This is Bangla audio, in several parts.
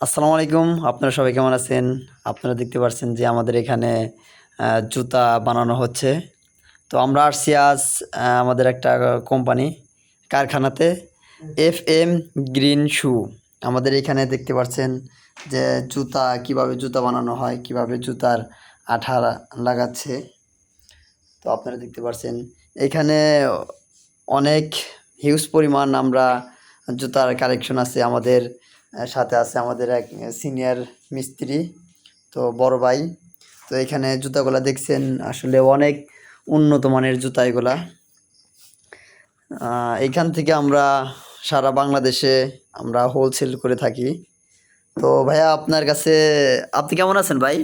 আসসালামু আলাইকুম। আপনারা সবাই কেমন আছেন? আপনারা দেখতে পাচ্ছেন যে আমাদের এখানে জুতা বানানো হচ্ছে। তো আমরা আসছি আজ আমাদের একটা কোম্পানি কারখানাতে FM গ্রিন শু। আমাদের এখানে দেখতে পাচ্ছেন যে কিভাবে জুতা বানানো হয়, কিভাবে জুতার আঠা লাগাচ্ছে। তো আপনারা দেখতে পাচ্ছেন এখানে অনেক হিউজ পরিমাণ আমরা জুতার কালেকশন আছে আমাদের সাথে আছে আমাদের এক সিনিয়র মিস্ত্রি, তো বড় ভাই। তো এখানে জুতাগুলা দেখছেন আসলে অনেক উন্নত মানের জুতা এগুলা। এখান থেকে আমরা সারা বাংলাদেশে আমরা হোলসেল করে থাকি। তো ভাইয়া আপনার কাছে, আপনি কেমন আছেন ভাই?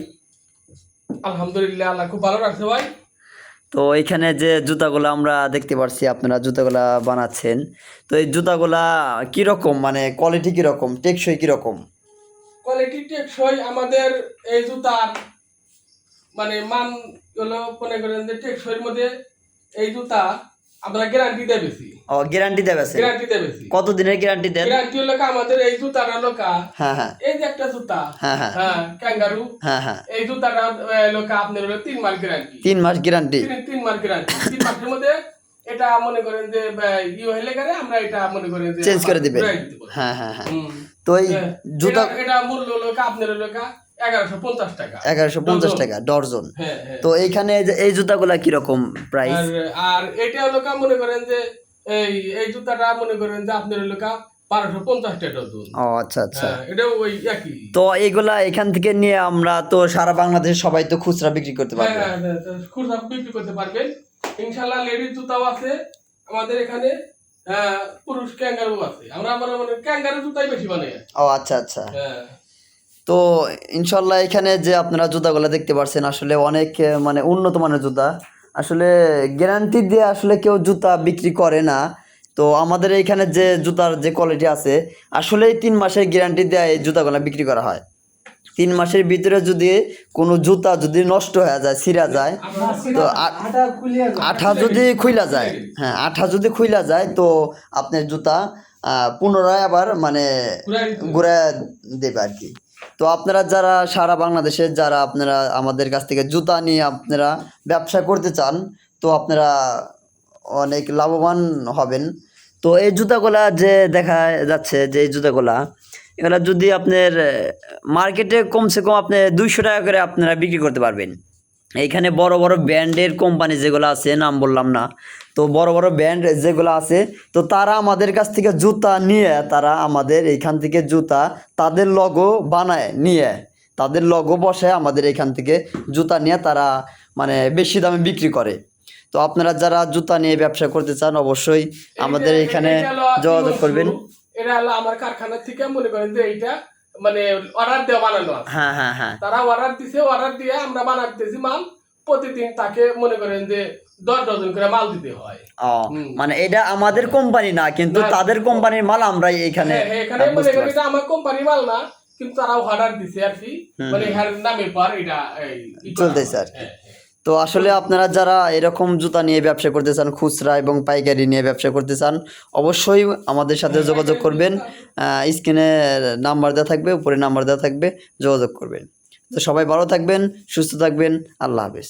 আলহামদুলিল্লাহ, আল্লাহ খুব ভালো রাখছে ভাই। তো এখানে যে জুতাগুলো আমরা দেখতে পাচ্ছি আপনারা জুতাগুলা বানাচ্ছেন, তো এই জুতাগুলা কীরকম, মানে কোয়ালিটি কীরকম, টেকসই কীরকম? কোয়ালিটি টেকসই আমাদের এই জুতার মানে মান হলো মনে করেন যে টেকসইয়ের মধ্যে এই জুতা আমরা গ্যারান্টি দেয় বেশি। ও, গ্যারান্টি দেবে? গ্যারান্টি দেয় বেশি। কত দিনের গ্যারান্টি দেন? গ্যারান্টি হলো আমাদের এই জুতাটা লোকা, হ্যাঁ হ্যাঁ, এই যে একটা জুতা, হ্যাঁ হ্যাঁ হ্যাঁ ক্যাঙ্গারু, হ্যাঁ হ্যাঁ, এই জুতাটা লোকা আপনার হলো 3 মাস গ্যারান্টি। 3 মাস গ্যারান্টি? 3 মাস গ্যারান্টি। 3 মাসের মধ্যে এটা মনে করেন যে হইলে গেলে আমরা এটা মনে করেন যে চেঞ্জ করে দিবেন। হ্যাঁ হ্যাঁ হ্যাঁ। তো এই জুতা এটা মূল্য হলো আপনার লোকা 1150 টাকা। 1150 টাকা ডর্জন। তো এইখানে এই জুতাগুলা কিরকম প্রাইস? আর এটা হলো মনে করেন যে এই জুতাটা মনে করেন যে আপনার লোকা 1250 টাকা ডজন। ও আচ্ছা আচ্ছা, এটা ওই একই। তো এইগুলা এখান থেকে নিয়ে আমরা তো সারা বাংলাদেশে সবাই তো খুচরা বিক্রি করতে পারবে? হ্যাঁ খুচরা বিক্রি করতে পারবেন ইনশাআল্লাহ। লেডিস জুতাও আছে আমাদের এখানে, পুরুষ ক্যাঙ্গারু আছে। আমরা মানে ক্যাঙ্গারু জুতাই বেশি বানাই। ও আচ্ছা আচ্ছা। তো ইনশাল্লাহ এখানে যে আপনারা জুতাগুলো দেখতে পাচ্ছেন আসলে অনেক মানে উন্নত মানের জুতা। আসলে গ্যারান্টি দিয়ে আসলে কেউ জুতা বিক্রি করে না। তো আমাদের এইখানে যে জুতার যে কোয়ালিটি আছে আসলেই 3 মাসের গ্যারান্টি দেওয়া এই জুতাগুলো বিক্রি করা হয়। 3 মাসের ভিতরে যদি কোনো জুতা যদি নষ্ট হয়ে যায়, ছিঁড়া যায়, তো আঠা যদি খুইলা যায়, হ্যাঁ আঠা যদি খুইলা যায় তো আপনার জুতা পুনরায় আবার মানে ঘুরে দেবে আর কি। তো আপনারা যারা সারা বাংলাদেশে যারা আপনারা আমাদের কাছ থেকে জুতা নিয়ে আপনারা ব্যবসা করতে চান, তো আপনারা অনেক লাভবান হবেন। তো এই জুতাগুলা যে দেখা যাচ্ছে যে এই জুতাগুলা এগুলা যদি আপনার মার্কেটে কমসে কম আপনি 200 টাকা করে আপনারা বিক্রি করতে পারবেন। এইখানে বড় বড় ব্র্যান্ডের কোম্পানি যেগুলো আছে, নাম বললাম না, তো বড় বড় ব্র্যান্ড যেগুলো আছে, তো তারা আমাদের কাছ থেকে জুতা নিয়ে তারা আমাদের এইখান থেকে জুতা তাদের লগো বানায় নিয়ে তাদের লগো বসে আমাদের এখান থেকে জুতা নিয়ে তারা মানে বেশি দামে বিক্রি করে। তো আপনারা যারা জুতা নিয়ে ব্যবসা করতে চান অবশ্যই আমাদের এখানে যোগাযোগ করবেন। এটা হলো আমার কারখানা থেকে মনে করেন যে এইটা মানে অর্ডার দেওয়া বানানো আছে। হ্যাঁ হ্যাঁ হ্যাঁ, তারা অর্ডার দিছে, অর্ডার দিয়ে আমরা বানাতেছি মাল। প্রতিদিন তাকে মনে করেন যে 10 ডজন করে মাল দিতে হয়। মানে এটা আমাদের কোম্পানি না, কিন্তু তাদের কোম্পানির মাল আমরা এখানে এখানে মনে করেন এটা আমার কোম্পানি মাল না, কিন্তু তারাও অর্ডার দিছে আর কি, মানে এর নামে পর এটা চলতেছে আর কি। তো আসলে আপনারা যারা এরকম জুতা নিয়ে ব্যবসা করতে চান, খুচরা এবং পাইকারি নিয়ে ব্যবসা করতে চান, অবশ্যই আমাদের সাথে যোগাযোগ করবেন। স্ক্রিনে নাম্বার দেওয়া থাকবে, উপরে নাম্বার দেওয়া থাকবে, যোগাযোগ করবেন। তো সবাই ভালো থাকবেন, সুস্থ থাকবেন। আল্লাহ হাফেজ।